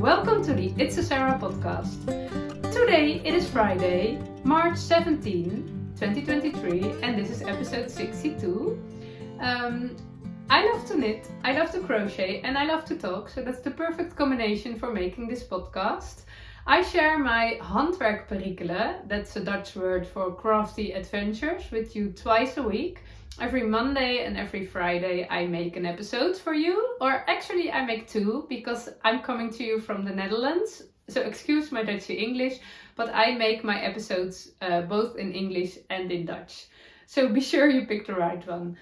welcome to the It's a Sarah podcast. Today it is Friday, March 17, 2023, and this is episode 62. I love to knit, I love to crochet, and I love to talk, so that's the perfect combination for making this podcast. I share my handwerkperikelen, that's a Dutch word for crafty adventures, with you twice a week. Every Monday and every Friday I make an episode for you, or actually I make two because I'm coming to you from the Netherlands, so excuse my Dutchy English, but I make my episodes both in English and in Dutch. So be sure you pick the right one.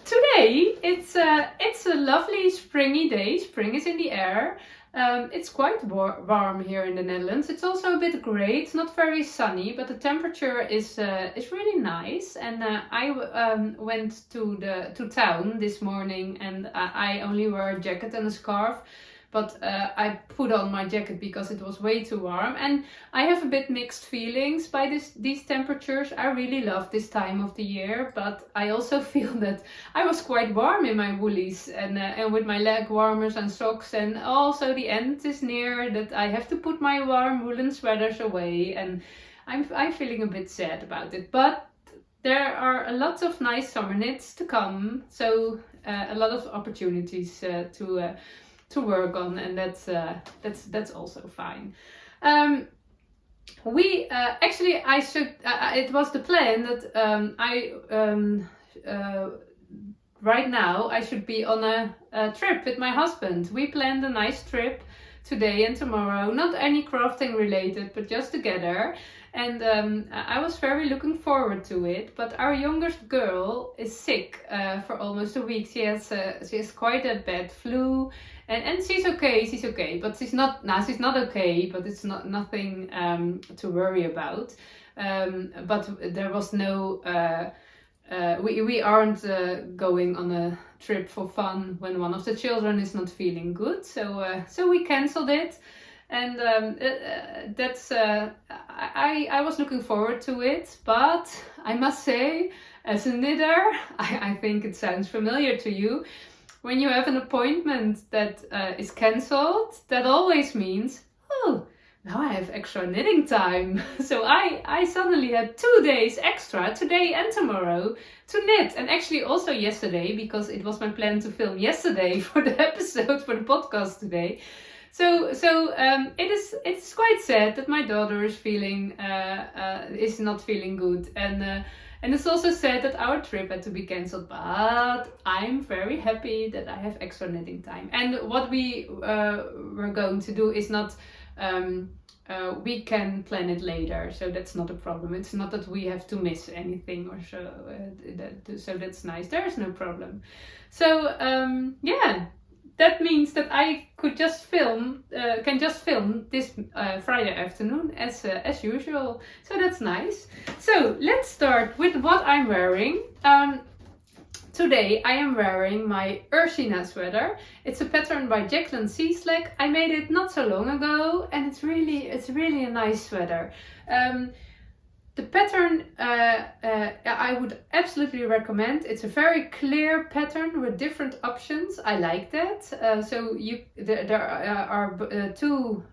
Today it's a lovely springy day, spring is in the air. It's quite warm here in the Netherlands. It's also a bit grey. It's not very sunny, but the temperature is really nice. And I went to town this morning, and I only wear a jacket and a scarf. But I put on my jacket because it was way too warm. And I have a bit mixed feelings by these temperatures. I really love this time of the year, but I also feel that I was quite warm in my woolies and with my leg warmers and socks. And also the end is near that I have to put my warm woolen sweaters away. And I'm feeling a bit sad about it. But there are a lot of nice summer knits to come. So a lot of opportunities to work on, and that's also fine. It was the plan that right now I should be on a trip with my husband. We planned a nice trip today and tomorrow, not any crafting related, but just together. And I was very looking forward to it, but our youngest girl is sick for almost a week. She has quite a bad flu, and she's okay, but she's not okay, but it's nothing to worry about. But there was no, we aren't going on a trip for fun when one of the children is not feeling good, so we cancelled it. And I was looking forward to it, but I must say, as a knitter, I think it sounds familiar to you. When you have an appointment that is cancelled, that always means, oh, now I have extra knitting time. So I suddenly had 2 days extra, today and tomorrow, to knit. And actually also yesterday, because it was my plan to film yesterday for the episode, for the podcast today. So it's quite sad that my daughter is not feeling good, and it's also sad that our trip had to be cancelled. But I'm very happy that I have extra knitting time. And what we were going to do is not. We can plan it later, so that's not a problem. It's not that we have to miss anything or so. So that's nice. There is no problem. So yeah. That means that I can just film this Friday afternoon as usual. So that's nice. So let's start with what I'm wearing. Today I am wearing my Ursina sweater. It's a pattern by Jacqueline Cieslak. I made it not so long ago, and it's really a nice sweater. The pattern I would absolutely recommend. It's a very clear pattern with different options. I like that. So there are two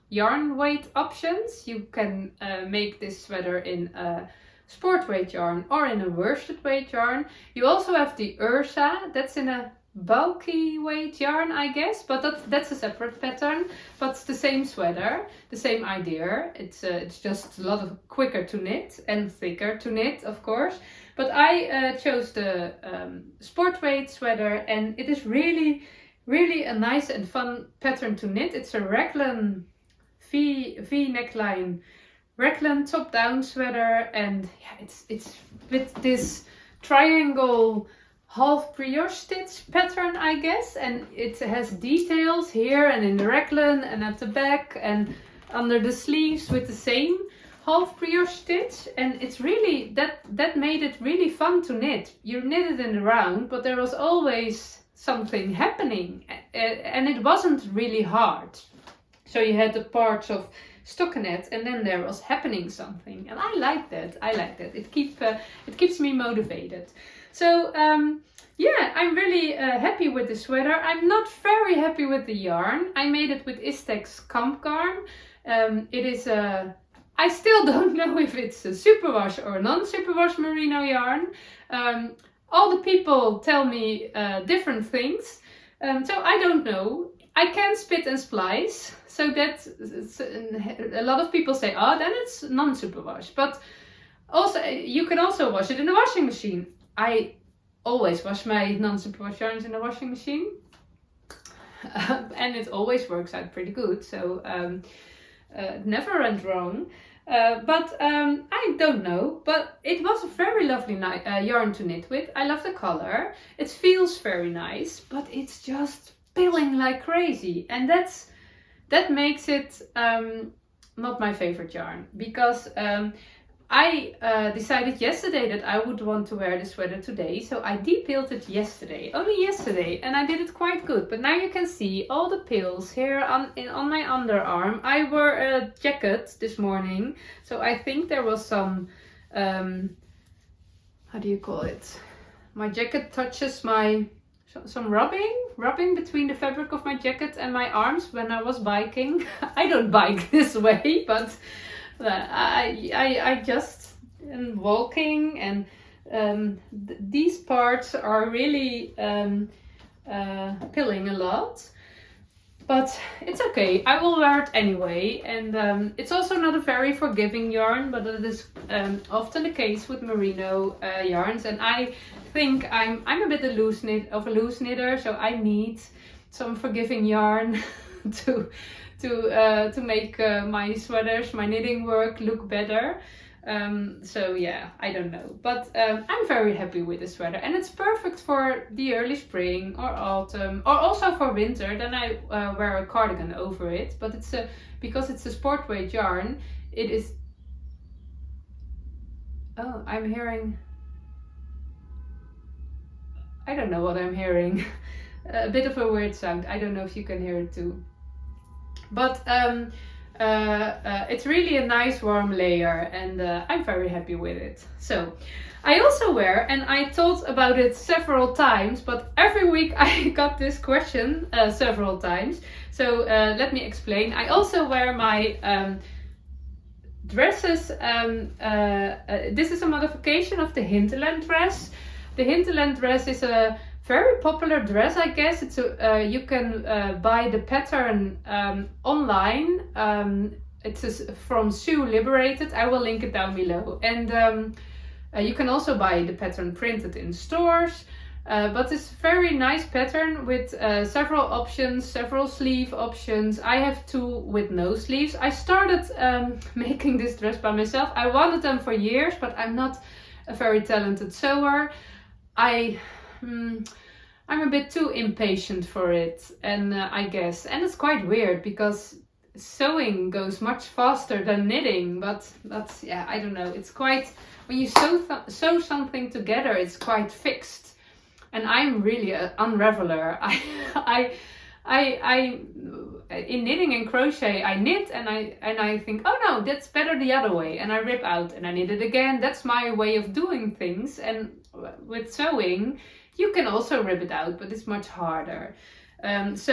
yarn weight options. You can make this sweater in a sport weight yarn or in a worsted weight yarn. You also have the Ursina. That's in a bulky weight yarn, I guess, but that's a separate pattern, but it's the same sweater, the same idea. It's just a lot of quicker to knit and thicker to knit, of course. But I chose the sport weight sweater, and it is really a nice and fun pattern to knit. It's a raglan V neckline raglan top down sweater, and yeah, it's with this triangle half brioche stitch pattern, I guess, and it has details here and in the raglan and at the back and under the sleeves with the same half brioche stitch, and it's really that made it really fun to knit. You knit it in the round, but there was always something happening, and it wasn't really hard. So you had the parts of stockinette, and then there was happening something, and I like that. It keeps me motivated. So yeah, I'm really happy with the sweater. I'm not very happy with the yarn. I made it with Istex Kamp Garn. It is I still don't know if it's a superwash or non-superwash merino yarn. All the people tell me different things, so I don't know. I can spit and splice, so that's a lot of people say, oh, then it's non-superwash. But also, you can also wash it in the washing machine. I always wash my non-superwash yarns in the washing machine, and it always works out pretty good, so never went wrong. But I don't know, but it was a very lovely yarn to knit with. I love the color. It feels very nice, but it's just pilling like crazy, and that makes it not my favorite yarn, because I decided yesterday that I would want to wear the sweater today, so I de-pilled it only yesterday, and I did it quite good. But now you can see all the pills here on my underarm. I wore a jacket this morning, so I think there was some, how do you call it? My jacket touches some rubbing between the fabric of my jacket and my arms when I was biking. I don't bike this way, but I just am walking, and these parts are really pilling a lot, but it's okay. I will wear it anyway, and it's also not a very forgiving yarn, but it is often the case with merino yarns, and I think I'm a bit of a loose knitter, so I need some forgiving yarn to make my sweaters, my knitting work look better. So yeah, I don't know, but I'm very happy with the sweater, and it's perfect for the early spring or autumn, or also for winter. Then I wear a cardigan over it, but because it's a sport weight yarn, it is. Oh, I'm hearing. I don't know what I'm hearing. A bit of a weird sound. I don't know if you can hear it too. But it's really a nice warm layer, and I'm very happy with it. So I also wear, and I thought about it several times, but every week I got this question several times. So let me explain. I also wear my dresses. This is a modification of the Hinterland dress. The Hinterland dress is a very popular dress, I guess. It's you can buy the pattern online. It's from Sue Liberated. I will link it down below. And you can also buy the pattern printed in stores. But it's a very nice pattern with several options, several sleeve options. I have two with no sleeves. I started making this dress by myself. I wanted them for years, but I'm not a very talented sewer. I'm a bit too impatient for it, and I guess, and it's quite weird because sewing goes much faster than knitting, but that's, yeah, I don't know. It's quite, when you sew something together, it's quite fixed, and I'm really an unraveler. I in knitting and crochet, I knit and I think, oh no, that's better the other way, and I rip out and I knit it again. That's my way of doing things. And with sewing, you can also rip it out, but it's much harder. It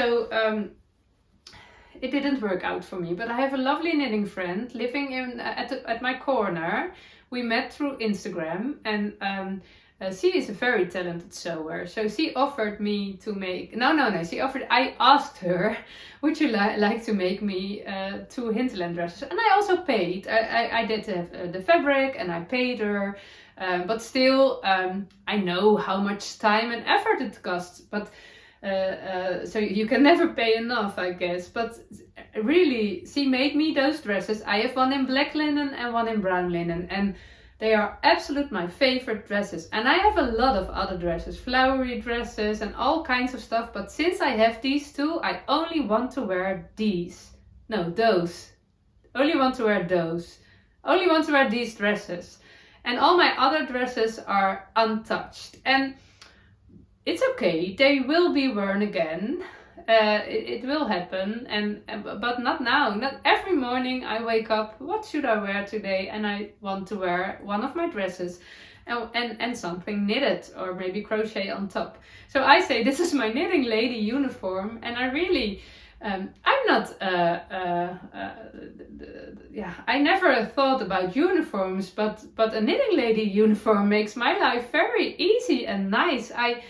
didn't work out for me. But I have a lovely knitting friend living at my corner. We met through Instagram, and she is a very talented sewer. So she offered me to make. No. I asked her, would you like to make me 2 Hinterland dresses? And I also paid. I did have the fabric, and I paid her. But still, I know how much time and effort it costs. But so you can never pay enough, I guess. But really, she made me those dresses. I have one in black linen and one in brown linen, and they are absolute my favorite dresses. And I have a lot of other dresses, flowery dresses and all kinds of stuff. But since I have these two, I only want to wear these. No, those. Only want to wear those. Only want to wear these dresses. And all my other dresses are untouched. And it's okay, they will be worn again. it will happen, but not now. Not every morning I wake up, what should I wear today? And I want to wear one of my dresses and something knitted or maybe crochet on top. So I say this is my knitting lady uniform, and I really I'm not I never thought about uniforms, but a knitting lady uniform makes my life very easy and nice. I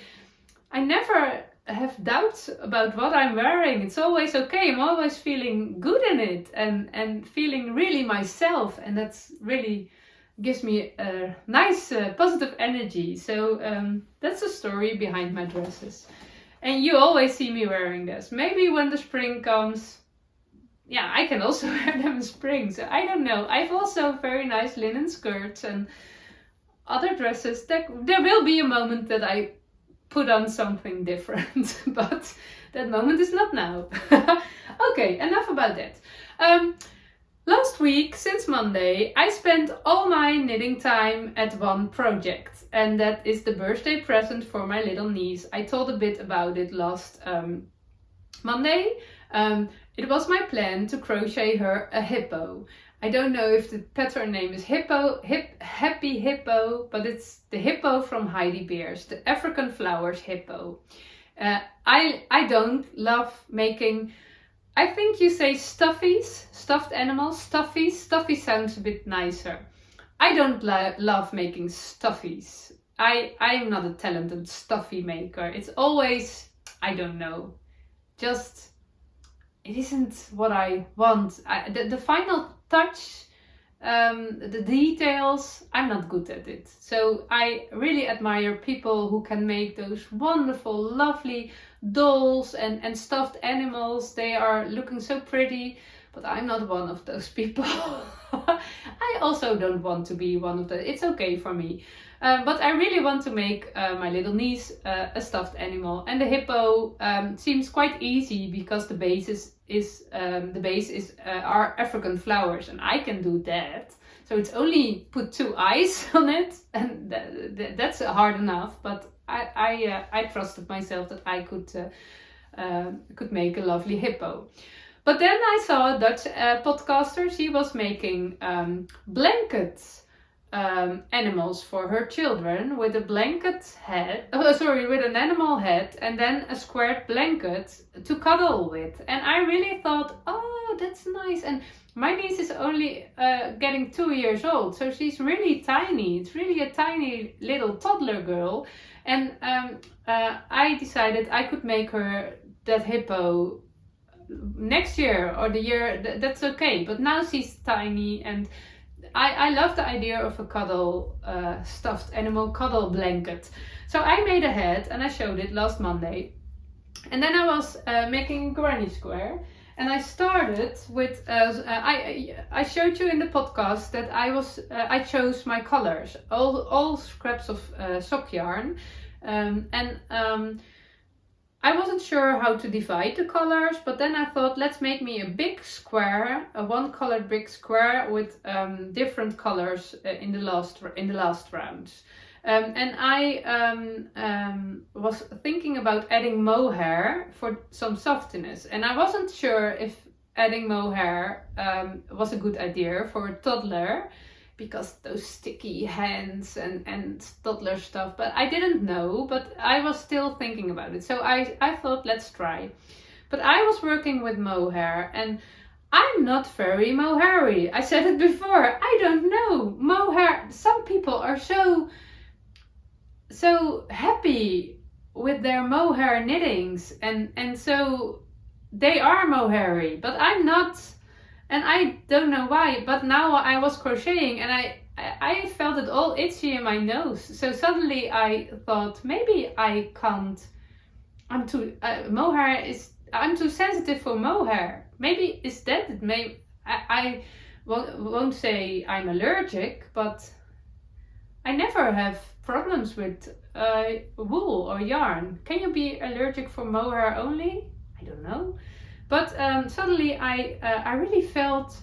never have doubts about what I'm wearing. It's always okay. I'm always feeling good in it and feeling really myself, and that's really gives me a nice positive energy. So that's the story behind my dresses. And you always see me wearing this. Maybe when the spring comes, yeah, I can also wear them in spring. So I don't know. I've also very nice linen skirts and other dresses. There will be a moment that I put on something different, but that moment is not now. Okay, enough about that. Last week, since Monday, I spent all my knitting time at one project, and that is the birthday present for my little niece. I told a bit about it last Monday. It was my plan to crochet her a hippo. I don't know if the pattern name is Happy Hippo, but it's the hippo from Heidi Beers, the African flowers hippo. I don't love making, I think you say stuffies, stuffed animals, stuffies. Stuffy sounds a bit nicer. I don't love making stuffies. I'm not a talented stuffy maker. It's always, I don't know, just, it isn't what I want. The final touch, the details, I'm not good at it. So I really admire people who can make those wonderful, lovely dolls and stuffed animals. They are looking so pretty, but I'm not one of those people. I also don't want to be one of those. It's okay for me. But I really want to make my little niece a stuffed animal, and the hippo seems quite easy because the base are African flowers, and I can do that. So it's only put 2 eyes on it, and that's hard enough. But I trusted myself that I could make a lovely hippo. But then I saw a Dutch podcaster. She was making blankets. Animals for her children with a blanket head, with an animal head, and then a squared blanket to cuddle with. And I really thought, oh, that's nice. And my niece is only getting 2 years old, so she's really tiny. It's really a tiny little toddler girl. And I decided I could make her that hippo next year or the year, that's okay. But now she's tiny, and I love the idea of a cuddle, stuffed animal cuddle blanket. So I made a head and I showed it last Monday. And then I was making a granny square. And I started with, I showed you in the podcast that I chose my colors, all scraps of sock yarn. I wasn't sure how to divide the colors, but then I thought, let's make me a big square, a one-colored big square with different colors in the last round. And I was thinking about adding mohair for some softness, and I wasn't sure if adding mohair was a good idea for a toddler, because those sticky hands and toddler stuff, but I didn't know, but I was still thinking about it. So I thought, let's try. But I was working with mohair, and I'm not very mohairy. I said it before, I don't know. Mohair, some people are so happy with their mohair knittings, and so they are mohairy, but I'm not. And I don't know why, but now I was crocheting and I felt it all itchy in my nose. So suddenly I thought, maybe I can't, I'm too sensitive for mohair. Maybe it's that it I won't say I'm allergic, but I never have problems with wool or yarn. Can you be allergic for mohair only? I don't know. But suddenly I really felt,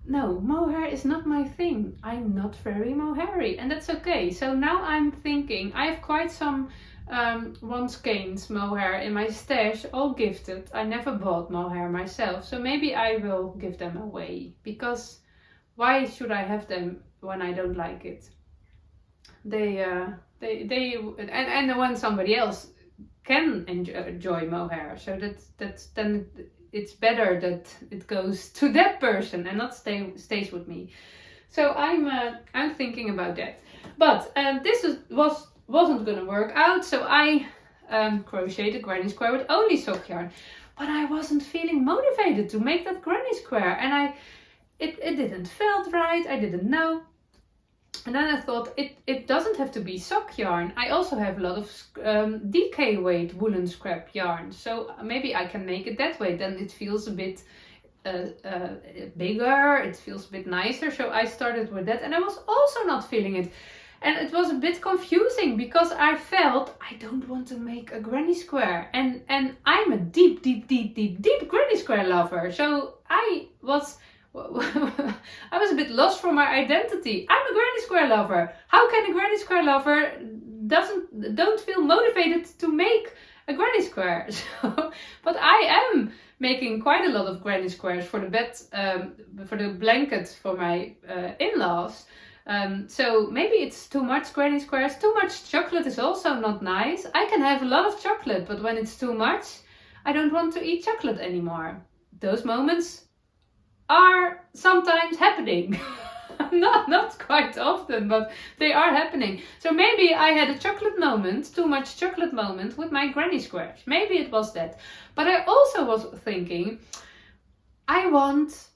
no, mohair is not my thing. I'm not very mohairy, and that's okay. So now I'm thinking, I have quite some one skeins mohair in my stash, all gifted. I never bought mohair myself, so maybe I will give them away, because why should I have them when I don't like it? And when somebody else can enjoy mohair, so that's then it's better that it goes to that person and not stays with me. So I'm thinking about that. But this wasn't gonna work out, so I crocheted a granny square with only sock yarn. But I wasn't feeling motivated to make that granny square, and it didn't feel right. I didn't know. And then I thought, it doesn't have to be sock yarn. I also have a lot of DK weight woolen scrap yarn, so maybe I can make it that way. Then it feels a bit bigger, it feels a bit nicer. So I started with that, and I was also not feeling it. And it was a bit confusing, because I felt I don't want to make a granny square. And I'm a deep granny square lover. So I was a bit lost from my identity. I'm a granny square lover. How can a granny square lover don't feel motivated to make a granny square? But I am making quite a lot of granny squares for the bed, for the blankets for my in-laws. So maybe it's too much granny squares. Too much chocolate is also not nice. I can have a lot of chocolate, but when it's too much, I don't want to eat chocolate anymore. Those moments are sometimes happening. not quite often, but they are happening. So maybe I had a chocolate moment, too much chocolate moment with my granny squares. Maybe it was that. But I also was thinking, I want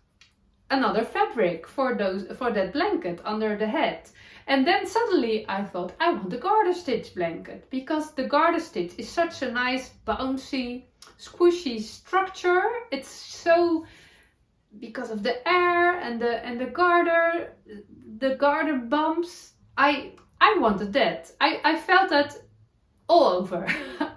another fabric for that blanket under the head. And then suddenly I thought, I want a garter stitch blanket, because the garter stitch is such a nice bouncy, squishy structure. It's so, because of the air and the garter bumps, I wanted that. I felt that all over.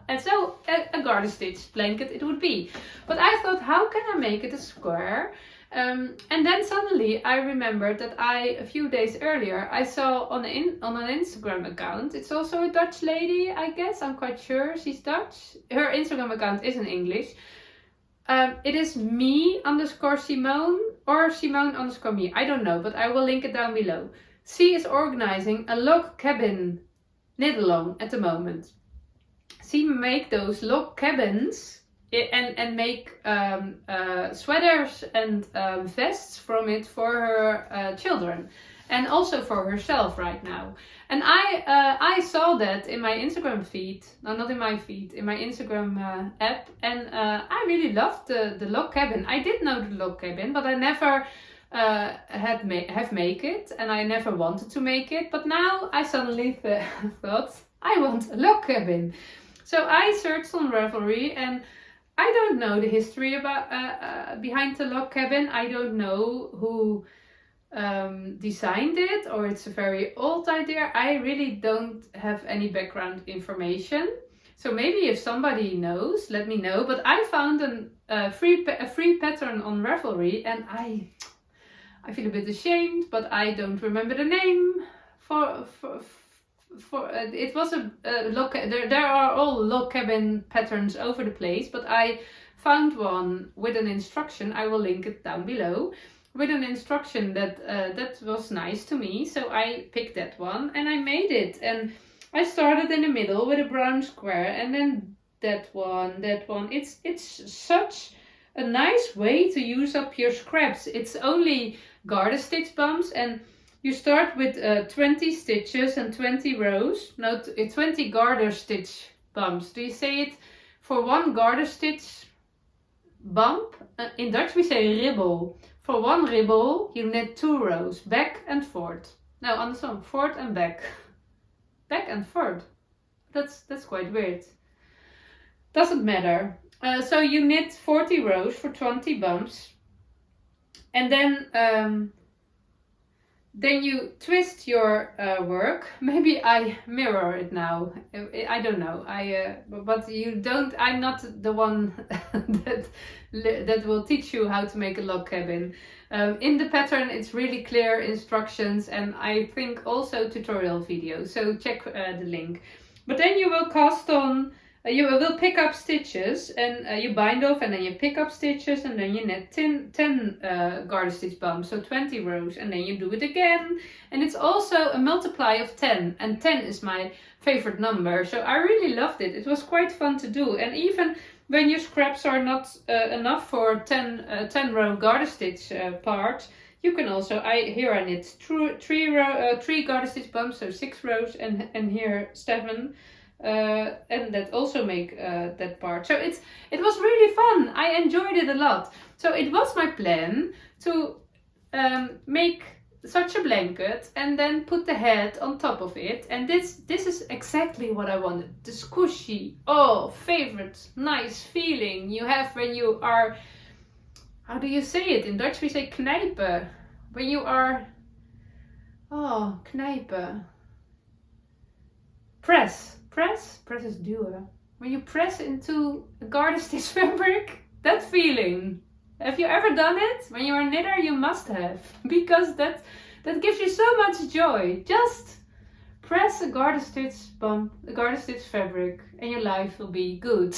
And so a garter stitch blanket it would be. But I thought, how can I make it a square? And then suddenly I remembered that a few days earlier, I saw on an Instagram account, it's also a Dutch lady, I guess, I'm quite sure she's Dutch. Her Instagram account is in English. It is me_Simone or Simone_me, I don't know, but I will link it down below. She is organizing a log cabin knit-along at the moment. She make those log cabins and make sweaters and vests from it for her children, and also for herself right now. And I saw that in my Instagram feed, no, not in my feed, in my Instagram app, and I really loved the log cabin. I did know the log cabin, but I never have make it, and I never wanted to make it. But now I suddenly thought, I want a log cabin. So I searched on Ravelry, and I don't know the history about behind the log cabin. I don't know who designed it, or it's a very old idea. I really don't have any background information. So maybe if somebody knows, let me know. But I found a free pattern on Ravelry, and I feel a bit ashamed, but I don't remember the name for it was a log. There are all log cabin patterns over the place, but I found one with an instruction. I will link it down below, with an instruction that was nice to me. So I picked that one and I made it. And I started in the middle with a brown square, and then that one. It's such a nice way to use up your scraps. It's only garter stitch bumps, and you start with 20 stitches and 20 rows. No, 20 garter stitch bumps. Do you say it? For one garter stitch bump, in Dutch we say ribbel. For one ribbel, you knit 2 rows, back and forth. No, andersom, forth and back. Back and forth. That's quite weird. Doesn't matter. So you knit 40 rows for 20 bumps. And then you twist your work. Maybe I mirror it now. I don't know. But you don't. I'm not the one that will teach you how to make a log cabin. In the pattern, it's really clear instructions, and I think also tutorial videos. So check the link. But then you will cast on, you will pick up stitches, and you bind off, and then you pick up stitches, and then you knit 10 garter stitch bumps, so 20 rows, and then you do it again. And it's also a multiply of 10, and 10 is my favorite number, so I really loved it. It was quite fun to do, and even when your scraps are not enough for 10 row garter stitch part, you can also, here I knit 3 garter stitch bumps, so 6 rows, and here 7, and that also make that part. So it was really fun. I enjoyed it a lot. So it was my plan to make such a blanket and then put the head on top of it, and this is exactly what I wanted. The squishy, favorite nice feeling you have when you are, how do you say it in Dutch? We say knijpen. When you are, knijpen, press is duwen. When you press into a garter stitch fabric, that feeling. Have you ever done it? When you're a knitter, you must have, because that gives you so much joy. Just press a garter stitch bump, a garter stitch fabric, and your life will be good.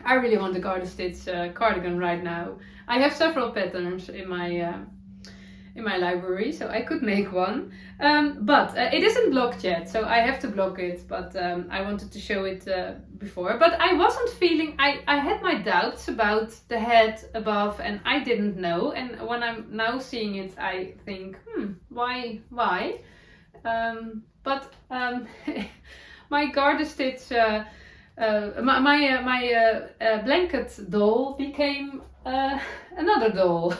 I really want a garter stitch cardigan right now. I have several patterns in my library, so I could make one. But it isn't blocked yet, so I have to block it. But I wanted to show it before. But I wasn't feeling, I had my doubts about the head above, and I didn't know. And when I'm now seeing it, I think, why? But my garter stitch, my blanket doll became another doll.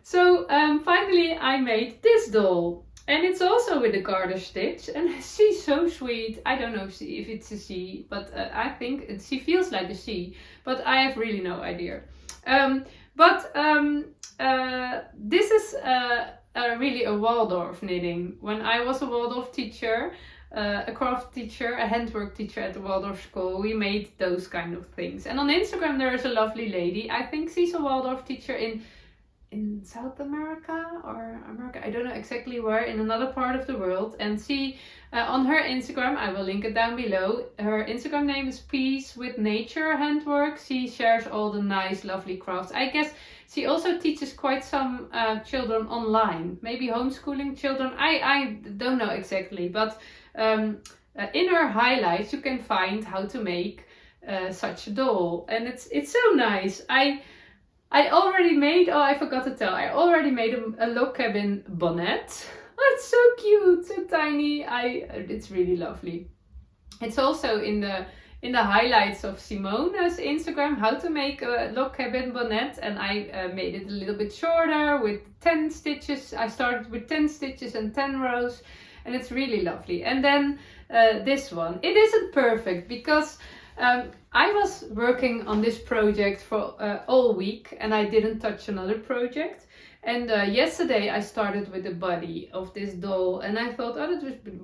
So finally I made this doll, and it's also with a garter stitch, and she's so sweet. I don't know if it's a she, but I think she feels like a she, but I have really no idea. This is really a Waldorf knitting. When I was a Waldorf teacher, a craft teacher, a handwork teacher at the Waldorf school, we made those kind of things. And on Instagram there is a lovely lady, I think she's a Waldorf teacher in South America or America, I don't know exactly where, in another part of the world. And she, on her Instagram, I will link it down below, her Instagram name is Peace with Nature Handwork. She shares all the nice, lovely crafts. I guess she also teaches quite some children online, maybe homeschooling children. I don't know exactly, but in her highlights you can find how to make such a doll, and it's so nice. I already made, I forgot to tell, I already made a log cabin bonnet. Oh, it's so cute, so tiny. It's really lovely. It's also in the highlights of Simone's Instagram, how to make a log cabin bonnet, and I made it a little bit shorter with 10 stitches. I started with 10 stitches and 10 rows, and it's really lovely. And then this one, it isn't perfect because I was working on this project for all week, and I didn't touch another project. And yesterday I started with the body of this doll, and I thought, that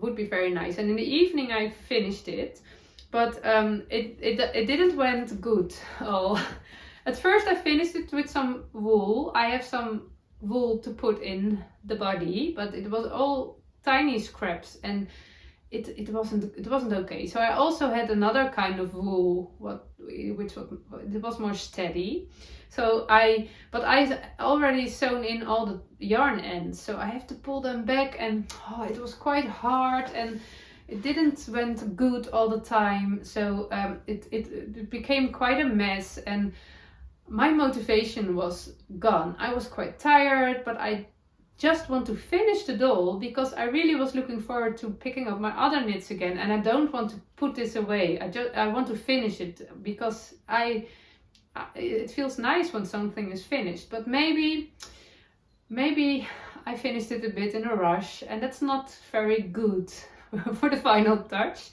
would be very nice. And in the evening I finished it, but it didn't went good. At first I finished it with some wool. I have some wool to put in the body, but it was all tiny scraps, and it wasn't okay. So I also had another kind of wool, which was more steady. So I already sewn in all the yarn ends, so I have to pull them back, and it was quite hard, and it didn't went good all the time. So it became quite a mess, and my motivation was gone. I was quite tired, but I just want to finish the doll because I really was looking forward to picking up my other knits again, and I don't want to put this away. I want to finish it because it feels nice when something is finished, but maybe I finished it a bit in a rush, and that's not very good for the final touch.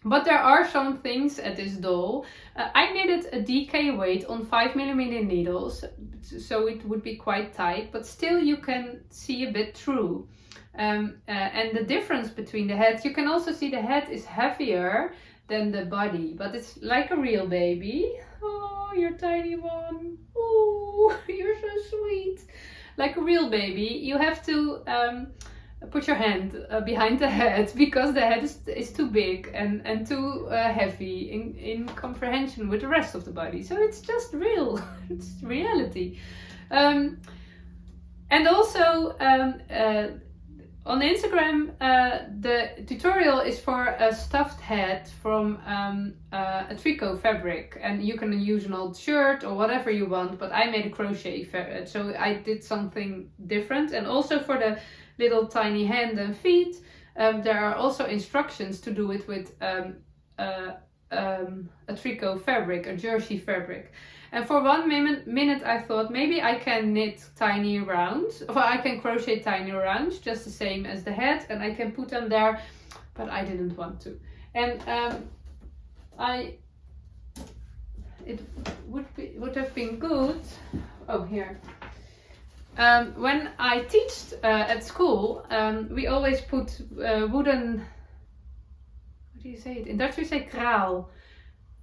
But there are some things at this doll. I knitted a DK weight on 5mm needles, so it would be quite tight, but still you can see a bit through. And the difference between the heads, you can also see the head is heavier than the body, but it's like a real baby. Oh, you're tiny one. Oh, you're so sweet. Like a real baby, you have to put your hand behind the head, because the head is too big and too heavy in comprehension with the rest of the body. So it's just real, it's reality. And also on Instagram, the tutorial is for a stuffed head from a tricot fabric, and you can use an old shirt or whatever you want, but I made a crochet fabric, so I did something different. And also for the little tiny hand and feet, there are also instructions to do it with a tricot fabric, a jersey fabric. And for 1 minute I thought maybe I can knit tiny rounds, or I can crochet tiny rounds, just the same as the head, and I can put them there, but I didn't want to. And it would have been good. Oh, here. When I teach at school, we always put wooden. What do you say it? In Dutch we say kraal.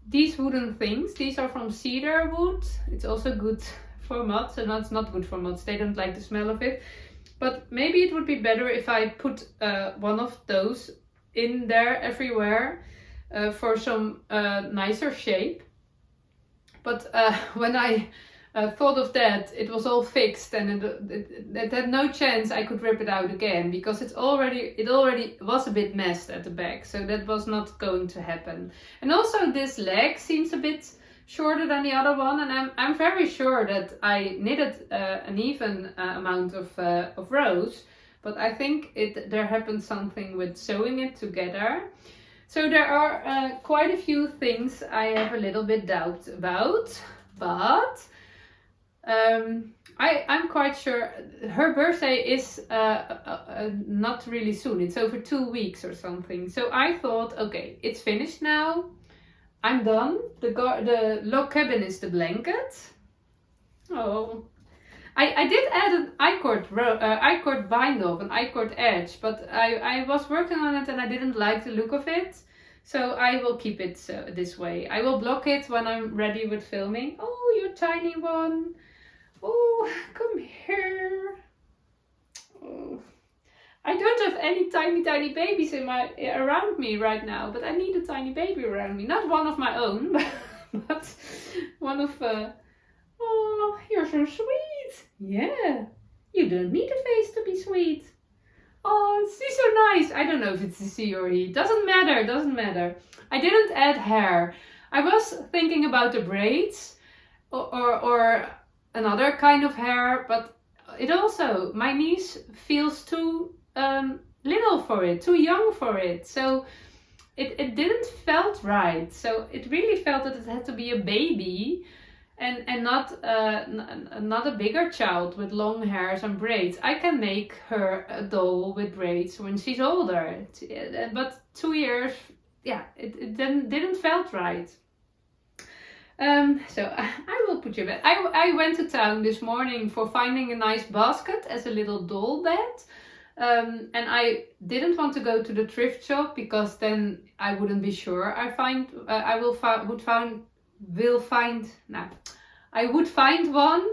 These wooden things, these are from cedar wood. It's also good for moths, and it's not good for moths. They don't like the smell of it. But maybe it would be better if I put one of those in there everywhere for some nicer shape. But when I thought of that, it was all fixed, and it had no chance I could rip it out again, because it already was a bit messed at the back, so that was not going to happen. And also this leg seems a bit shorter than the other one, and I'm very sure that I knitted an even amount of rows, but I think there happened something with sewing it together. So there are quite a few things I have a little bit doubt about, but I'm quite sure her birthday is not really soon. It's over 2 weeks or something. So I thought, okay, it's finished now. I'm done. The log cabin is the blanket. Oh, I did add an I-cord bind off, an I-cord edge, but I was working on it and I didn't like the look of it. So I will keep it this way. I will block it when I'm ready with filming. Oh, you tiny one. Oh, come here. Oh. I don't have any tiny babies around me right now, but I need a tiny baby around me. Not one of my own, but one of... Oh, you're so sweet. Yeah, you don't need a face to be sweet. Oh, she's so nice. I don't know if it's a she or he. Doesn't matter. I didn't add hair. I was thinking about the braids or another kind of hair, but it also, my niece feels too little for it, too young for it. So it didn't felt right. So it really felt that it had to be a baby and not a bigger child with long hairs and braids. I can make her a doll with braids when she's older, but 2 years, yeah, it didn't felt right. So I will put you back. I went to town this morning for finding a nice basket as a little doll bed. And I didn't want to go to the thrift shop because then I wouldn't be sure. I would find one,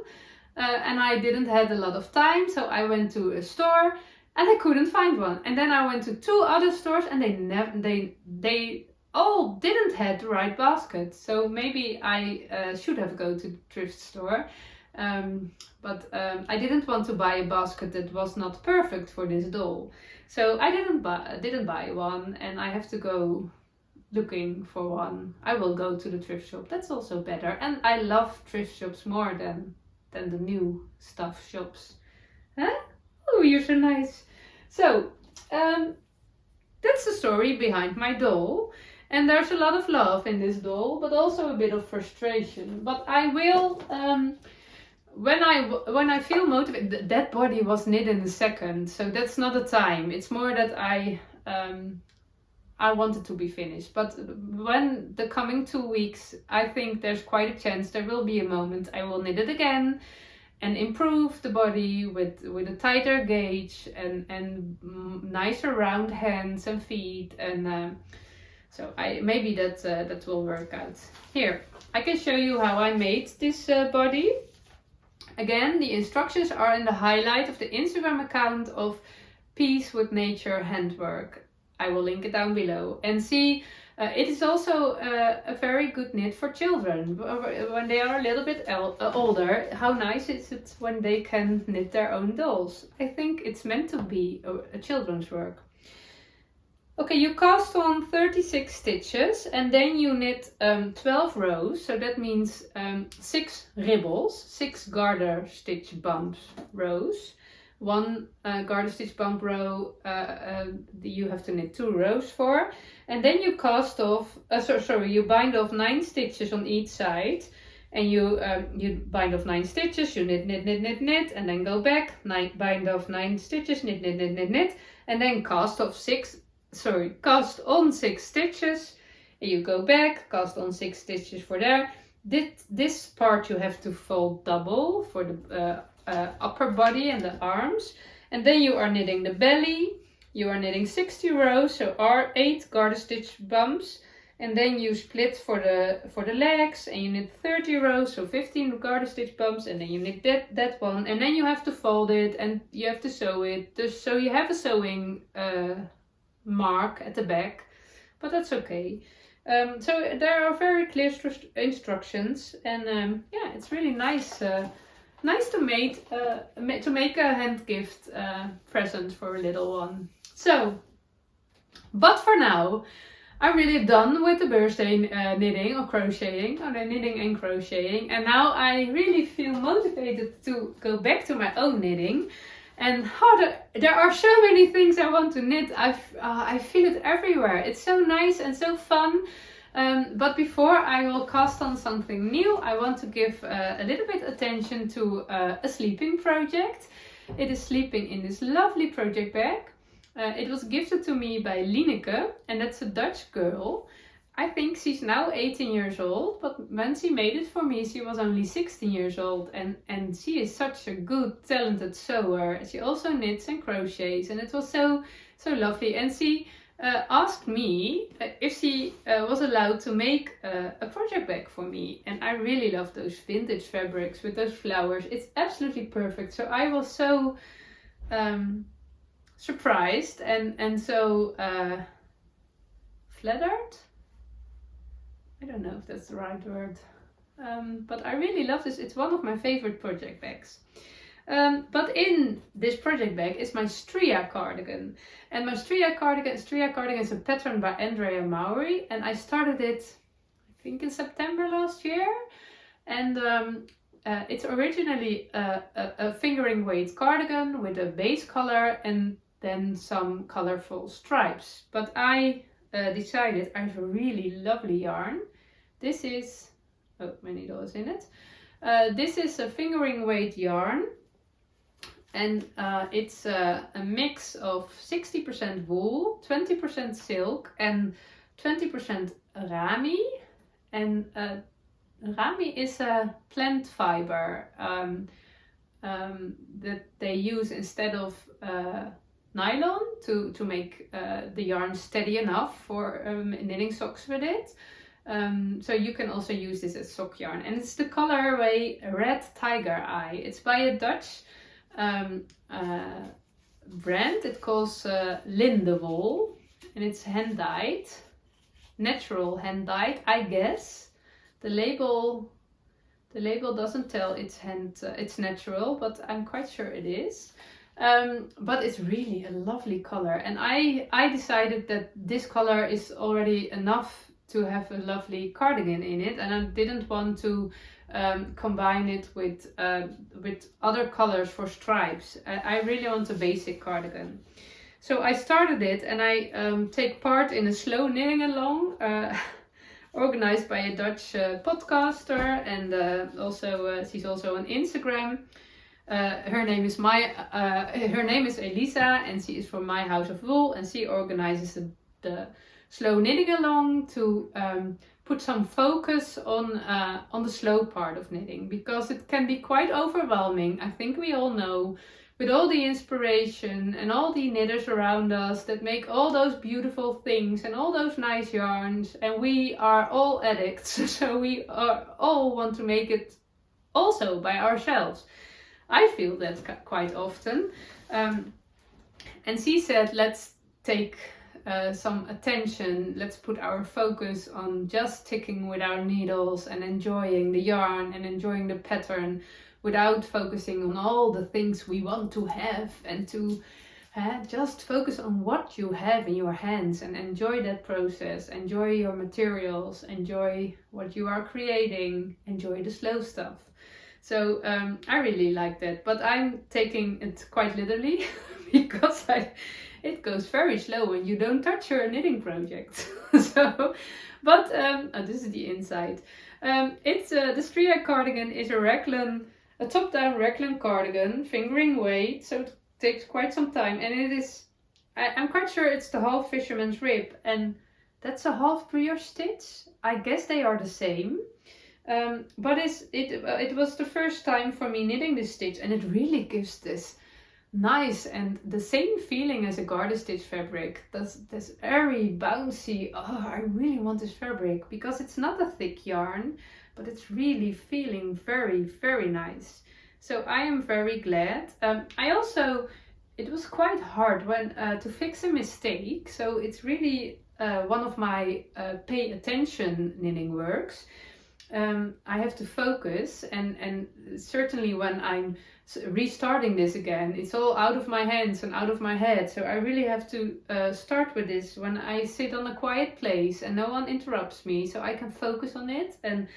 and I didn't have a lot of time, so I went to a store and I couldn't find one. And then I went to 2 other stores and they all didn't have the right basket. So maybe I should have go to the thrift store. But I didn't want to buy a basket that was not perfect for this doll. So I didn't buy one, and I have to go looking for one. I will go to the thrift shop. That's also better. And I love thrift shops more than the new stuff shops. Huh? Oh, you're so nice. So, that's the story behind my doll. And there's a lot of love in this doll, but also a bit of frustration. But I will... When I feel motivated, that body was knit in a second, so that's not a time. It's more that I wanted to be finished. But when the coming 2 weeks, I think there's quite a chance there will be a moment I will knit it again and improve the body with a tighter gauge and nicer round hands and feet, and so maybe that will work out. Here, I can show you how I made this body. Again, the instructions are in the highlight of the Instagram account of Peace with Nature handwork. I will link it down below. And see, it is also a very good knit for children. When they are a little bit older, how nice is it when they can knit their own dolls? I think it's meant to be a children's work. Okay, you cast on 36 stitches and then you knit 12 rows. So that means 6 ribbles, 6 garter stitch bumps rows. One garter stitch bump row you have to knit 2 rows for, and then you cast off. You bind off 9 stitches on each side, and you bind off 9 stitches. You knit, and then go back. Bind off 9 stitches, knit, and then cast on 6 stitches. And you go back, cast on 6 stitches for there. This part you have to fold double for the upper body and the arms, and then you are knitting the belly. You are knitting 60 rows, so are 8 garter stitch bumps, and then you split for the legs and you knit 30 rows, so 15 garter stitch bumps, and then you knit that one, and then you have to fold it and you have to sew it. So you have a sewing mark at the back, but that's okay. So there are very clear instructions, and yeah, it's really nice. Nice to make a hand gift present for a little one. So, but for now, I'm really done with the birthday knitting or crocheting, or the knitting and crocheting, and now I really feel motivated to go back to my own knitting. And there are so many things I want to knit. I feel it everywhere. It's so nice and so fun. But before I will cast on something new, I want to give a little bit attention to a sleeping project. It is sleeping in this lovely project bag. It was gifted to me by Lieneke, and that's a Dutch girl. I think she's now 18 years old, but when she made it for me, she was only 16 years old, and she is such a good, talented sewer. She also knits and crochets, and it was so lovely. And she asked me if she was allowed to make a project bag for me, and I really love those vintage fabrics with those flowers. It's absolutely perfect. So I was so surprised and so flattered. I don't know if that's the right word, but I really love this. It's one of my favorite project bags. But in this project bag is my Stria cardigan. And my Stria cardigan is a pattern by Andrea Mowry, and I started it, I think, in September last year. And it's originally a fingering weight cardigan with a base color and then some colorful stripes. But I decided I have a really lovely yarn. This is, oh, many needles in it. This is a fingering weight yarn. And it's a mix of 60% wool, 20% silk and 20% rami. And rami is a plant fiber that they use instead of nylon to make the yarn steady enough for knitting socks with it. So you can also use this as sock yarn. And it's the colorway Red Tiger Eye. It's by a Dutch brand. It calls Lindewool, and it's hand dyed, natural hand dyed, I guess. The label doesn't tell it's natural, but I'm quite sure it is. But it's really a lovely color, and I decided that this color is already enough to have a lovely cardigan in it, and I didn't want to combine it with other colors for stripes. I really want a basic cardigan. So I started it, and I take part in a slow knitting along organized by a Dutch podcaster, and she's also on Instagram. Her name is Elisa, and she is from My House of Wool, and she organizes the slow knitting along to put some focus on the slow part of knitting, because it can be quite overwhelming. I think we all know, with all the inspiration and all the knitters around us that make all those beautiful things and all those nice yarns, and we are all addicts, so we all want to make it also by ourselves. I feel that quite often. And she said, let's take some attention, let's put our focus on just sticking with our needles and enjoying the yarn and enjoying the pattern without focusing on all the things we want to have, and to just focus on what you have in your hands and enjoy that process, enjoy your materials, enjoy what you are creating, enjoy the slow stuff. So I really like that, but I'm taking it quite literally because it goes very slow when you don't touch your knitting project. So, but this is the inside. It's the Stria cardigan is a top-down raglan cardigan, fingering weight, so it takes quite some time, and it is. I'm quite sure it's the half fisherman's rib, and that's a half brioche stitch. I guess they are the same. But it was the first time for me knitting this stitch, and it really gives this nice and the same feeling as a garter stitch fabric. This airy, bouncy, oh, I really want this fabric, because it's not a thick yarn, but it's really feeling very, very nice. So I am very glad. It was quite hard to fix a mistake, so it's really one of my pay attention knitting works. I have to focus, and certainly when I'm restarting this again, it's all out of my hands and out of my head. So I really have to start with this when I sit on a quiet place and no one interrupts me, so I can focus on it. And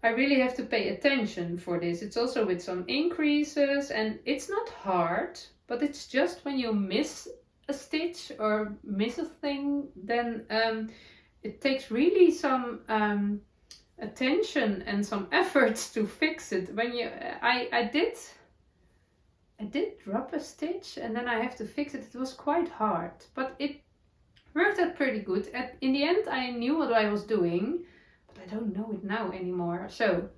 I really have to pay attention for this. It's also with some increases, and it's not hard, but it's just when you miss a stitch or miss a thing, then it takes really some attention and some efforts to fix it. When I did drop a stitch and then I have to fix it. It was quite hard, but it worked out pretty good. In the end, I knew what I was doing, but I don't know it now anymore. So,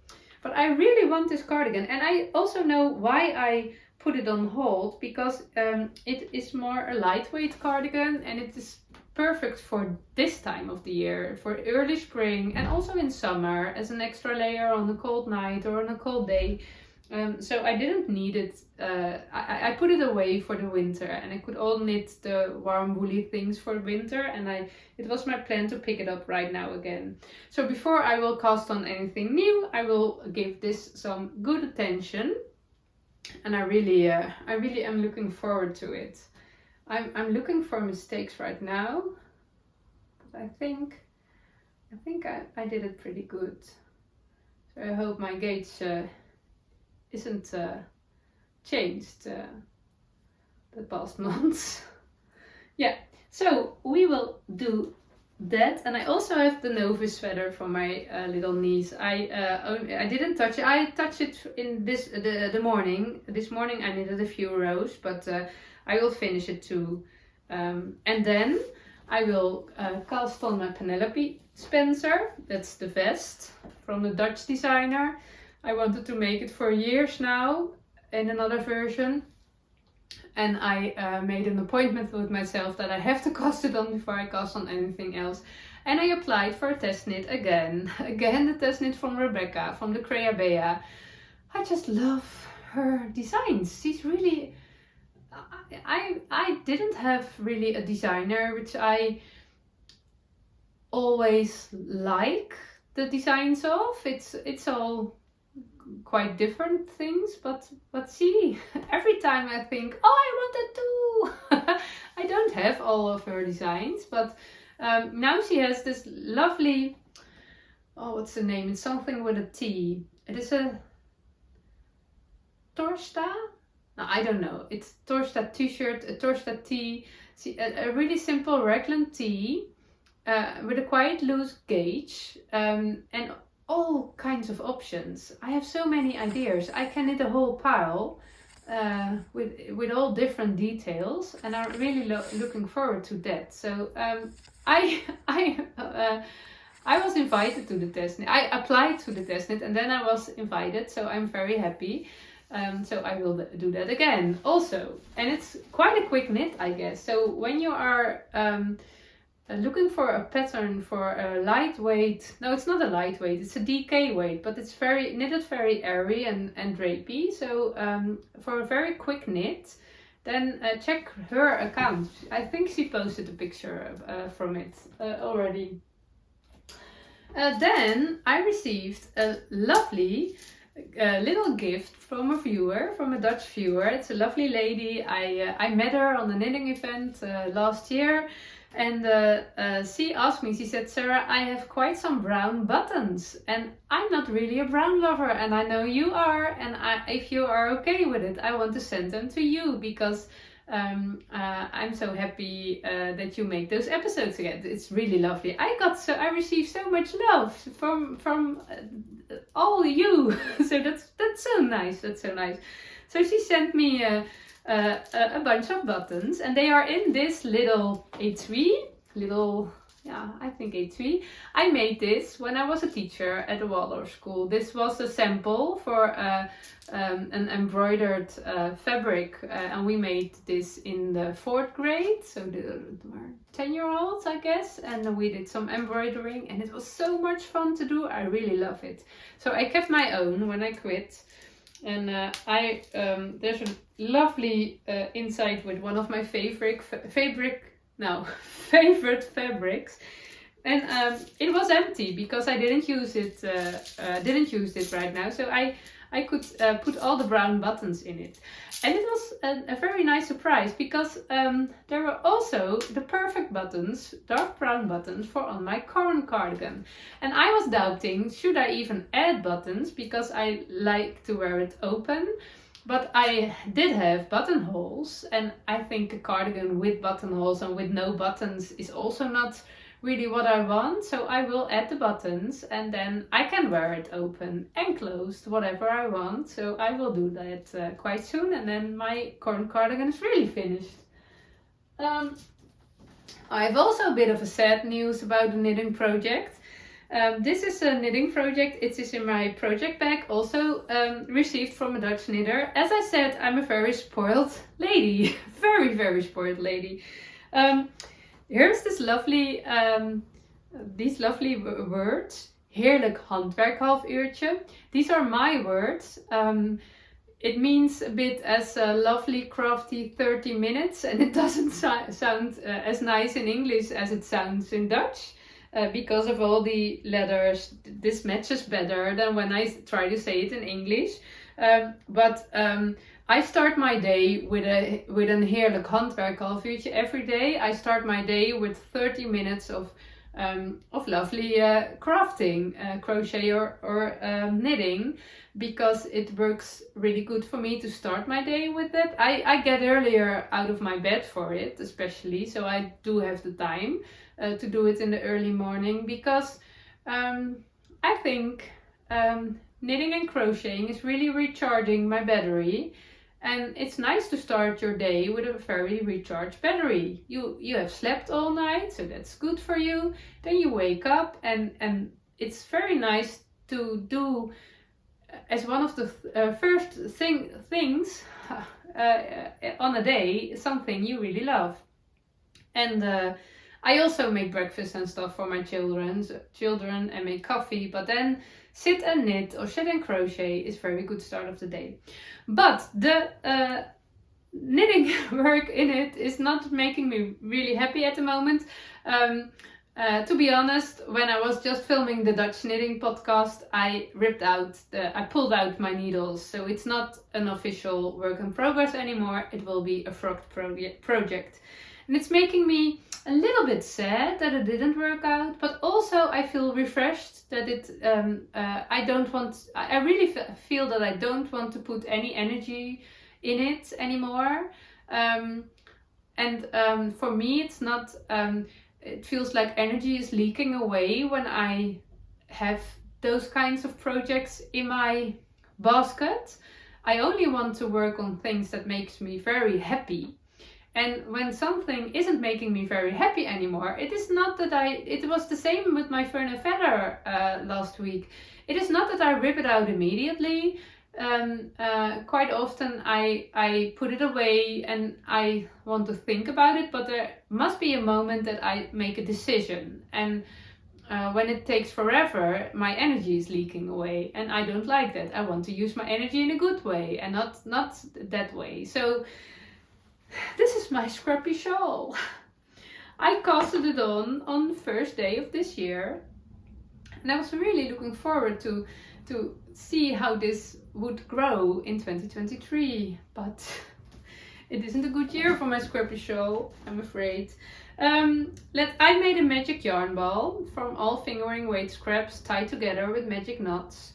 but I really want this cardigan, and I also know why I put it on hold, because it is more a lightweight cardigan, and it is perfect for this time of the year, for early spring, and also in summer as an extra layer on a cold night or on a cold day. So I didn't need it. I put it away for the winter, and I could all knit the warm woolly things for winter, and it was my plan to pick it up right now again. So before I will cast on anything new, I will give this some good attention, and I really am looking forward to it. I'm looking for mistakes right now, but I think I did it pretty good. So I hope my gauge isn't changed the past months. Yeah, so we will do that, and I also have the Novice sweater for my little niece. I didn't touch it. I touched it in the morning. This morning I knitted a few rows, but I will finish it too. And then I will cast on my Penelope Spencer. That's the vest from the Dutch designer. I wanted to make it for years now in another version. And I made an appointment with myself that I have to cast it on before I cast on anything else. And I applied for a test knit again. Again, the test knit from Rebecca, from the Crea Bea. I just love her designs. She's really... I didn't have really a designer which I always like the designs of. It's all quite different things, but see, every time I think, oh, I want that too. I don't have all of her designs, but now she has this lovely, oh, what's the name? It's something with a T. It is a Torsta. No, I don't know. It's Torsta t-shirt, a Torsta tee, a really simple raglan tee with a quite loose gauge, and all kinds of options. I have so many ideas. I can knit a whole pile with all different details, and I'm really looking forward to that. So I was invited to the test knit. I applied to the test knit, and then I was invited, so I'm very happy. So I will do that again also, and it's quite a quick knit, I guess. So when you are looking for a pattern for a lightweight, no, it's not a lightweight, it's a DK weight, but it's knitted very airy and drapey. So for a very quick knit, then check her account. I think she posted a picture from it already. Then I received a lovely little gift from a viewer, from a Dutch viewer. It's a lovely lady. I met her on the knitting event last year, and she asked me, she said, Sarah, I have quite some brown buttons, and I'm not really a brown lover, and I know you are, and if you are okay with it, I want to send them to you, because I'm so happy that you make those episodes again. It's really lovely. I received so much love from all you. So that's so nice. That's so nice. So she sent me a bunch of buttons, and they are in this little etui, I think etui. I made this when I was a teacher at a Waldorf school. This was a sample for an embroidered fabric, and we made this in the 4th grade, so they were 10-year-olds, I guess, and we did some embroidering, and it was so much fun to do. I really love it. So I kept my own when I quit, and there's a lovely inside with one of my favorite fabrics, and it was empty because I didn't use it right now, so I could put all the brown buttons in it, and it was a very nice surprise, because there were also the perfect buttons, dark brown buttons, for on my Corran cardigan, and I was doubting, should I even add buttons, because I like to wear it open. But I did have buttonholes, and I think a cardigan with buttonholes and with no buttons is also not really what I want. So I will add the buttons, and then I can wear it open and closed, whatever I want. So I will do that quite soon, and then my Corran cardigan is really finished. I have also a bit of a sad news about the knitting project. This is a knitting project. It is in my project bag, also received from a Dutch knitter. As I said, I'm a very spoiled lady. Very, very spoiled lady. Here's this lovely, these lovely words. Heerlijk handwerkhalfuurtje. These are my words. It means a bit as a lovely, crafty 30 minutes, and it doesn't sound as nice in English as it sounds in Dutch. Because of all the letters, this matches better than when I try to say it in English. But I start my day with een heerlijk handwerkhalfuurtje every day. I start my day with 30 minutes of lovely crafting, crochet or knitting, because it works really good for me to start my day with it. I get earlier out of my bed for it, especially, so I do have the time to do it in the early morning, because I think knitting and crocheting is really recharging my battery, and it's nice to start your day with a very recharged battery. You have slept all night, so that's good for you. Then you wake up, and it's very nice to do as one of the first things on a day, something you really love. And I also make breakfast and stuff for my children and make coffee, but then sit and knit or sit and crochet is very good start of the day. But the knitting work in it is not making me really happy at the moment. To be honest, when I was just filming the Dutch knitting podcast, I pulled out my needles, so it's not an official work in progress anymore. It will be a frog project. And it's making me a little bit sad that it didn't work out, but also I feel refreshed that I really feel that I don't want to put any energy in it anymore. For me, it's not, it feels like energy is leaking away when I have those kinds of projects in my basket. I only want to work on things that makes me very happy. And when something isn't making me very happy anymore, it is not that it was the same with my fern and feather last week. It is not that I rip it out immediately. Quite often I put it away and I want to think about it, but there must be a moment that I make a decision. And when it takes forever, my energy is leaking away, and I don't like that. I want to use my energy in a good way and not that way. So This is my Scrappy shawl. I casted it on the first day of this year, and I was really looking forward to see how this would grow in 2023, but it isn't a good year for my Scrappy shawl, I'm afraid. I made a magic yarn ball from all fingering weight scraps tied together with magic knots.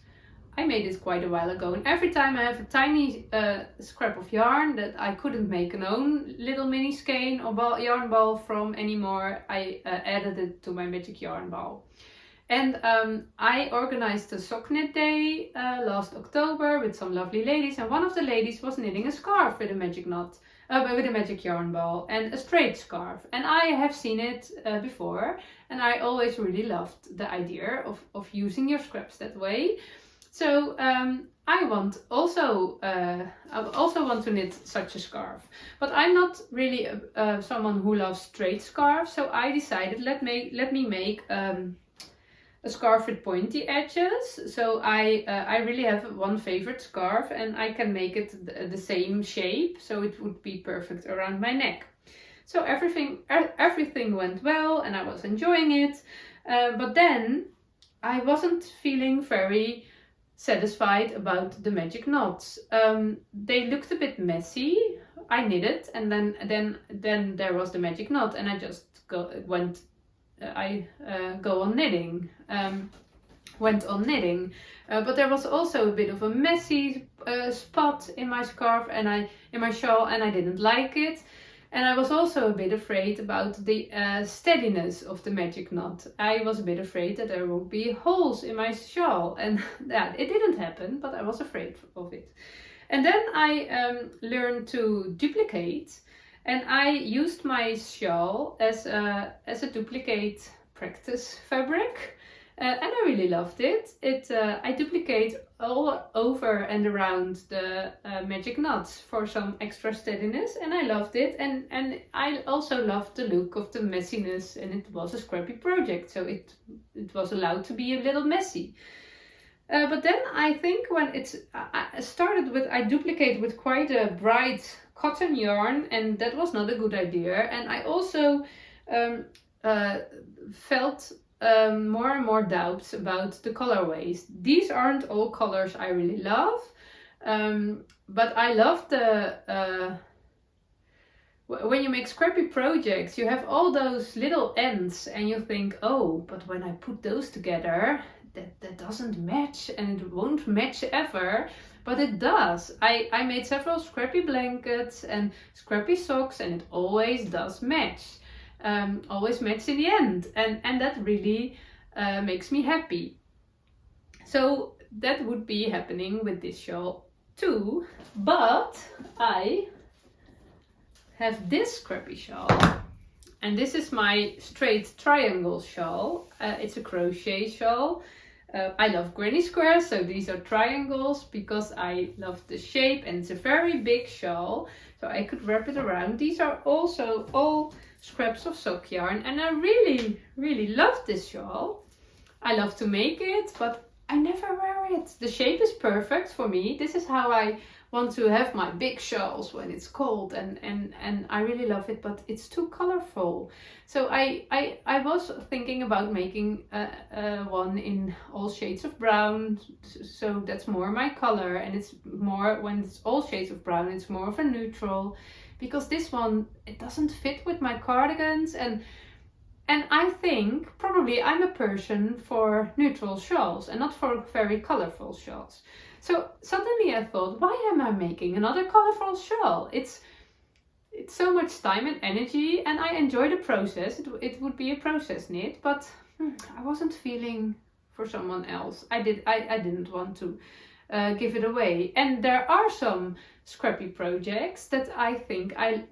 I made it quite a while ago, and every time I have a tiny scrap of yarn that I couldn't make an own little mini skein or yarn ball from anymore, I added it to my magic yarn ball. And I organized a sock knit day last October with some lovely ladies, and one of the ladies was knitting a scarf with a magic knot, with a magic yarn ball and a straight scarf. And I have seen it before, and I always really loved the idea of using your scraps that way. So I also want to knit such a scarf, but I'm not really someone who loves straight scarves. So I decided let me make a scarf with pointy edges. So I really have one favorite scarf, and I can make it the same shape, so it would be perfect around my neck. So everything went well, and I was enjoying it. But then I wasn't feeling very satisfied about the magic knots. They looked a bit messy. I knit it, and then there was the magic knot, and I just went on knitting. Went on knitting, but there was also a bit of a messy spot in my scarf and in my shawl, and I didn't like it. And I was also a bit afraid about the steadiness of the magic knot. I was a bit afraid that there would be holes in my shawl, and that it didn't happen, but I was afraid of it. And then I learned to duplicate, and I used my shawl as a duplicate practice fabric. And I really loved it. I duplicate all over and around the magic knots for some extra steadiness, and I loved it. And I also loved the look of the messiness, and it was a scrappy project, so it was allowed to be a little messy. But then I think when I duplicated with quite a bright cotton yarn, and that was not a good idea. And I also felt more and more doubts about the colorways. These aren't all colors I really love, but I love the when you make scrappy projects, you have all those little ends, and you think, oh, but when I put those together, that doesn't match, and it won't match ever. But it does. I made several scrappy blankets and scrappy socks, and it always does match. Always match in the end, and that really makes me happy. So that would be happening with this shawl too, but I have this scrappy shawl, and this is my straight triangle shawl. It's a crochet shawl. I love granny squares, so these are triangles because I love the shape, and it's a very big shawl, so I could wrap it around. These are also all scraps of sock yarn, and I really love this shawl. I love to make it, but I never wear it. The shape is perfect for me. This is how I want to have my big shawls when it's cold, and I really love it, but it's too colorful. So I was thinking about making one in all shades of brown, so that's more my color, and it's more, when it's all shades of brown, it's more of a neutral, because this one, it doesn't fit with my cardigans, and I think probably I'm a person for neutral shawls and not for very colorful shawls. So suddenly I thought, why am I making another colorful shawl? It's so much time and energy, and I enjoy the process. It would be a process knit, but I wasn't feeling for someone else. I didn't want to give it away. And there are some scrappy projects that I think I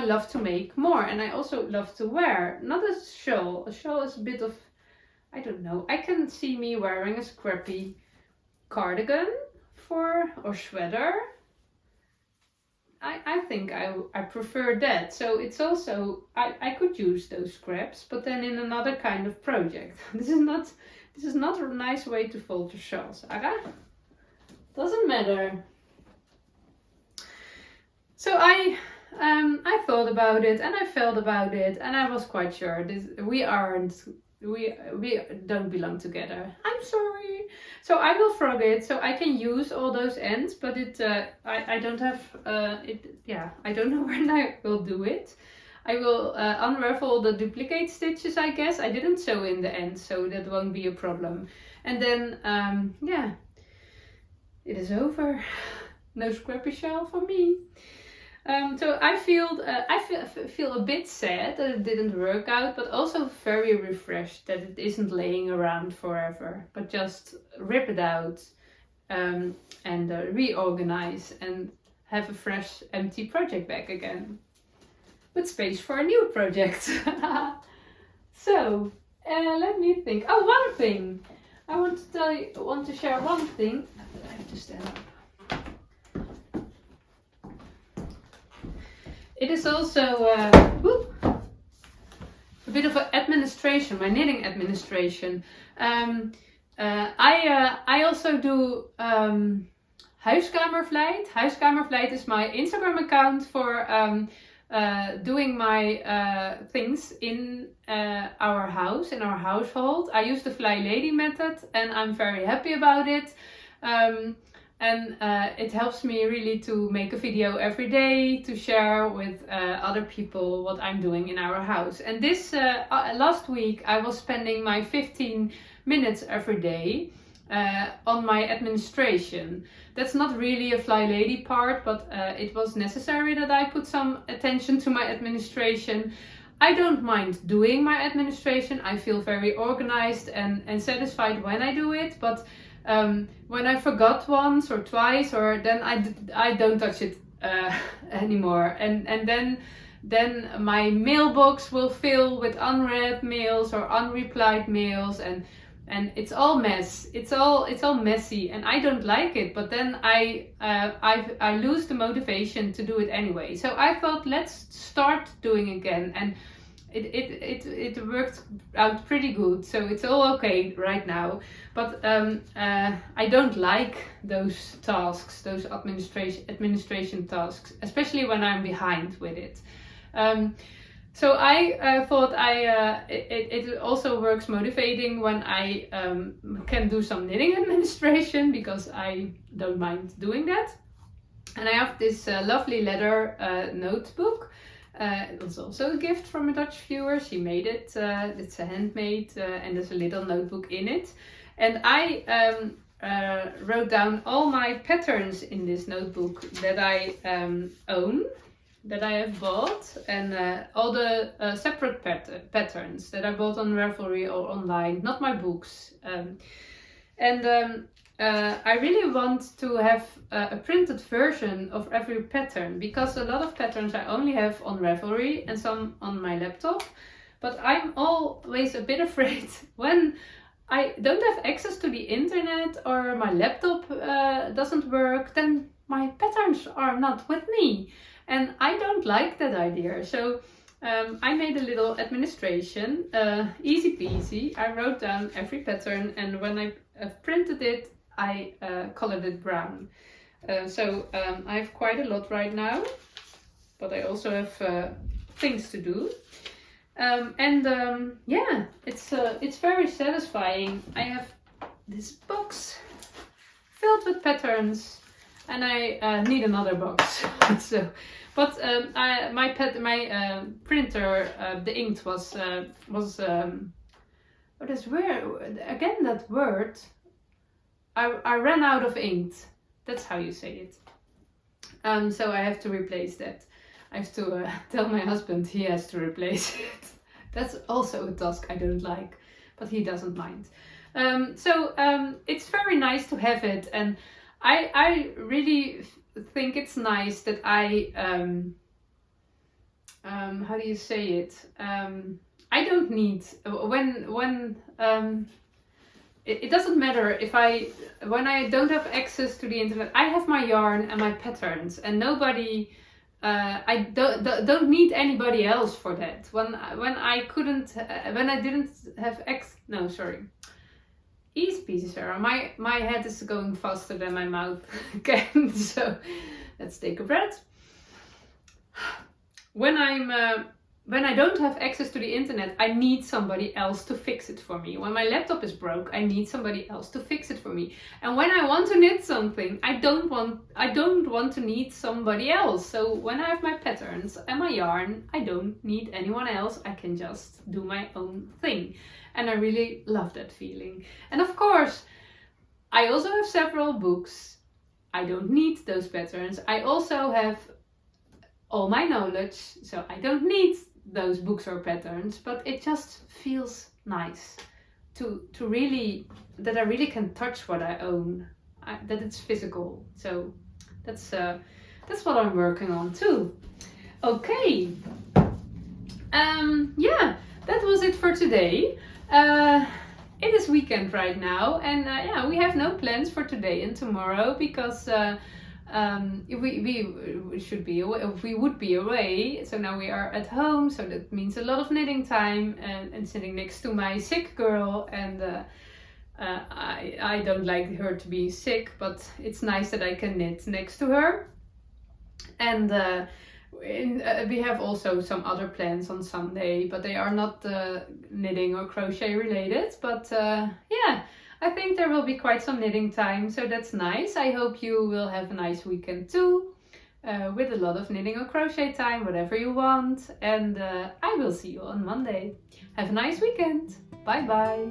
love to make more, and I also love to wear. Not a shawl. A shawl is a bit of, I don't know. I can see me wearing a scrappy cardigan or sweater. I think I prefer that. So it's also, I could use those scraps, but then in another kind of project. This is not a nice way to fold your shawl, Sarah. Doesn't matter. So I I thought about it and I felt about it, and I was quite sure we don't belong together. I'm sorry. So I will frog it so I can use all those ends, but I don't have it. Yeah, I don't know when I will do it. I will unravel the duplicate stitches, I guess. I didn't sew in the end, so that won't be a problem. And then, yeah, it is over. No Scrappy shawl for me. So I feel a bit sad that it didn't work out, but also very refreshed that it isn't laying around forever, but just rip it out and reorganize and have a fresh, empty project bag again, with space for a new project. So let me think. Oh, one thing I want to tell you. Want to share one thing. I have to stand up. It is also a bit of an administration, my knitting administration. I also do Huiskamervlijt. Huiskamervlijt is my Instagram account for doing my things in our house, in our household. I use the Fly Lady method and I'm very happy about it. And it helps me really to make a video every day to share with other people what I'm doing in our house. And this last week I was spending my 15 minutes every day on my administration. That's not really a Fly Lady part, but it was necessary that I put some attention to my administration. I don't mind doing my administration. I feel very organized and satisfied when I do it, but when I forgot once or twice, or then I don't touch it anymore, and then my mailbox will fill with unread mails or unreplied mails, and it's all mess. It's all messy, and I don't like it. But then I lose the motivation to do it anyway. So I thought, let's start doing again, and it worked out pretty good, so it's all okay right now. But I don't like those tasks, those administration tasks, especially when I'm behind with it. So I thought it also works motivating when I can do some knitting administration, because I don't mind doing that. And I have this lovely leather notebook. It was also a gift from a Dutch viewer. She made it. It's a handmade and there's a little notebook in it. And I wrote down all my patterns in this notebook that I own, that I have bought, and all the separate patterns that I bought on Ravelry or online, not my books. I really want to have a printed version of every pattern, because a lot of patterns I only have on Ravelry and some on my laptop. But I'm always a bit afraid when I don't have access to the internet or my laptop doesn't work, then my patterns are not with me. And I don't like that idea. So I made a little administration, easy peasy. I wrote down every pattern, and when I printed it, I colored it brown. So I have quite a lot right now, but I also have things to do. Yeah, it's very satisfying. I have this box filled with patterns, and I need another box. So, but my printer, the ink was what is where again that word? I ran out of ink. That's how you say it. So I have to replace that. I have to tell my husband he has to replace it. That's also a task I don't like, but he doesn't mind. So it's very nice to have it, and I really think it's nice that I how do you say it? I don't need when it doesn't matter if when I don't have access to the internet. I have my yarn and my patterns, and nobody. I don't need anybody else for that. When I didn't have no, sorry. Easy peasy, Sarah. My head is going faster than my mouth again. So let's take a breath. when I don't have access to the internet, I need somebody else to fix it for me. When my laptop is broke, I need somebody else to fix it for me. And when I want to knit something, I don't want to need somebody else. So when I have my patterns and my yarn, I don't need anyone else. I can just do my own thing. And I really love that feeling. And of course, I also have several books. I don't need those patterns. I also have all my knowledge, so I don't need those books or patterns, but it just feels nice to really, that I really can touch what I own, that it's physical. So that's what I'm working on too. Okay, yeah, that was it for today. It is weekend right now, and yeah, we have no plans for today and tomorrow because we should be away, we would be away. So now we are at home, so that means a lot of knitting time and sitting next to my sick girl. And I don't like her to be sick, but it's nice that I can knit next to her. And we have also some other plans on Sunday, but they are not knitting or crochet related. But yeah, I think there will be quite some knitting time, so that's nice. I hope you will have a nice weekend too, with a lot of knitting or crochet time, whatever you want. And I will see you on Monday. Have a nice weekend. Bye bye.